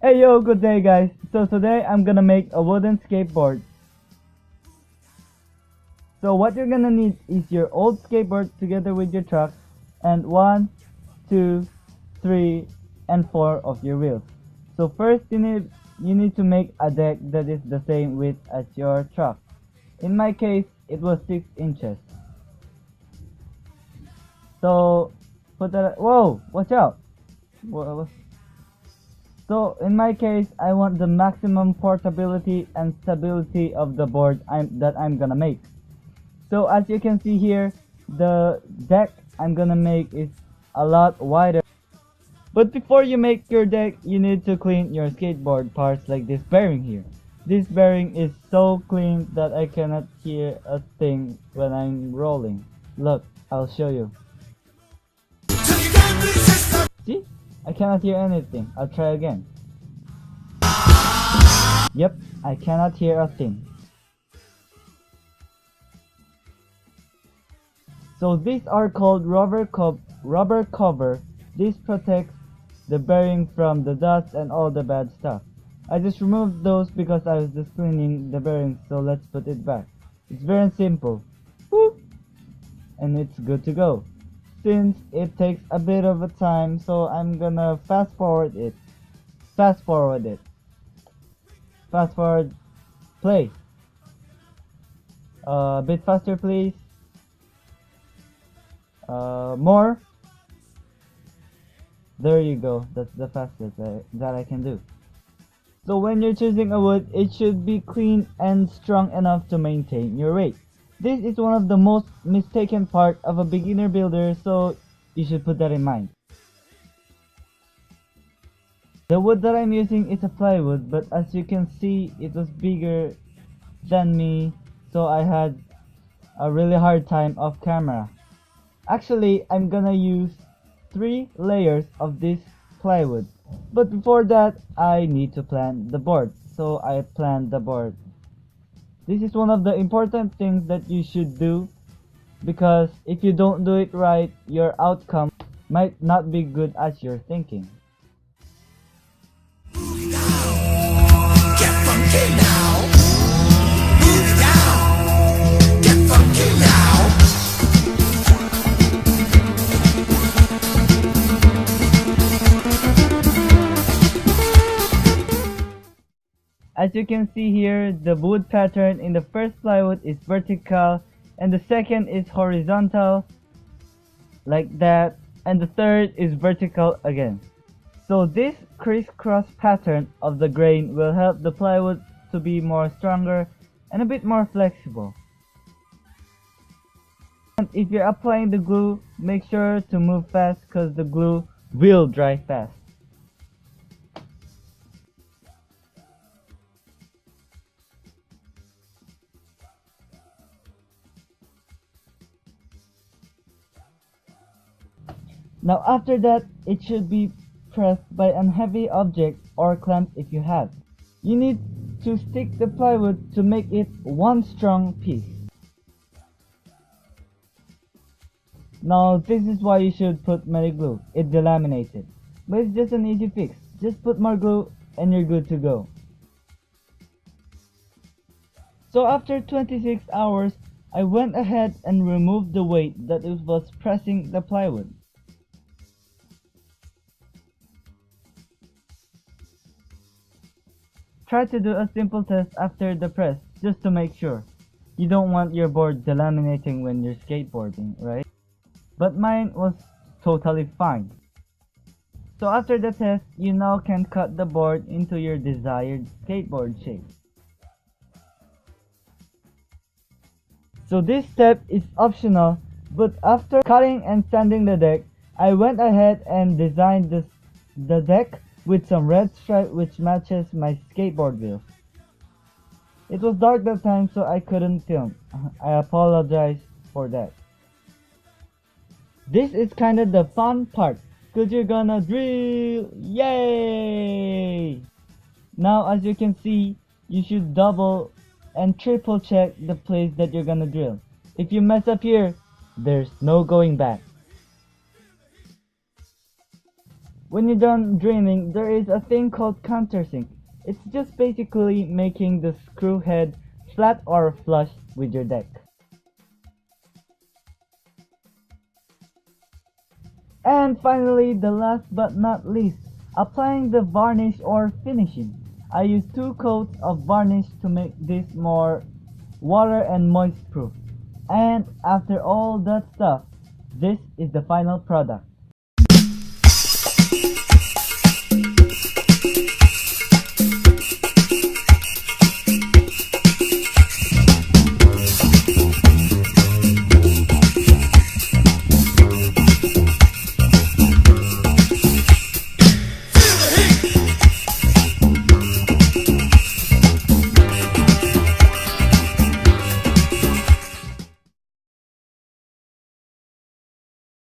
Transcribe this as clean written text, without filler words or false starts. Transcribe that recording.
Hey yo, good day guys. So today I'm gonna make a wooden skateboard. So what you're gonna need is your old skateboard together with your truck and 1, 2, 3, and 4 of your wheels. So first you need to make a deck that is the same width as your truck. In my case it was 6 inches. So put that, whoa, watch out. So in my case, I want the maximum portability and stability of the board that I'm gonna make. So as you can see here, the deck I'm gonna make is a lot wider. But before you make your deck, you need to clean your skateboard parts like this bearing here. This bearing is so clean that I cannot hear a thing when I'm rolling. Look, I'll show you. See? I cannot hear anything. I'll try again. Yep, I cannot hear a thing. So these are called rubber cover. This protects the bearing from the dust and all the bad stuff. I just removed those because I was just cleaning the bearings, so let's put it back. It's very simple. Whoop! And it's good to go. Since it takes a bit of a time, so I'm gonna fast forward it. Fast forward, play. A bit faster please. More. There you go, that's the fastest that I can do. So when you're choosing a wood, it should be clean and strong enough to maintain your weight. This is one of the most mistaken part of a beginner builder, so you should put that in mind. The wood that I'm using is a plywood, but as you can see, it was bigger than me, so I had a really hard time off camera. Actually, I'm gonna use 3 layers of this plywood, but before that, I need to plan the board, so I planned the board. This is one of the important things that you should do, because if you don't do it right, your outcome might not be good as you're thinking. Get funky now. Move it down. Get funky now. As you can see here, the wood pattern in the first plywood is vertical and the second is horizontal like that, and the third is vertical again. So this crisscross pattern of the grain will help the plywood to be more stronger and a bit more flexible. And if you're applying the glue, make sure to move fast because the glue will dry fast. Now after that, it should be pressed by a heavy object or clamp if you have. You need to stick the plywood to make it one strong piece. Now this is why you should put many glue. It delaminates it. But it's just an easy fix. Just put more glue and you're good to go. So after 26 hours, I went ahead and removed the weight that it was pressing the plywood. Try to do a simple test after the press, just to make sure. You don't want your board delaminating when you're skateboarding, right? But mine was totally fine. So after the test, you now can cut the board into your desired skateboard shape. So this step is optional, but after cutting and sanding the deck, I went ahead and designed the deck with some red stripe which matches my skateboard wheels. It was dark that time, so I couldn't film. I apologize for that. This is kinda the fun part, cause you're gonna drill, yay! Now as you can see, you should double and triple check the place that you're gonna drill. If you mess up here, there's no going back. When you're done draining, there is a thing called countersink. It's just basically making the screw head flat or flush with your deck. And finally, the last but not least, applying the varnish or finishing. I use 2 coats of varnish to make this more water and moist proof. And after all that stuff, this is the final product.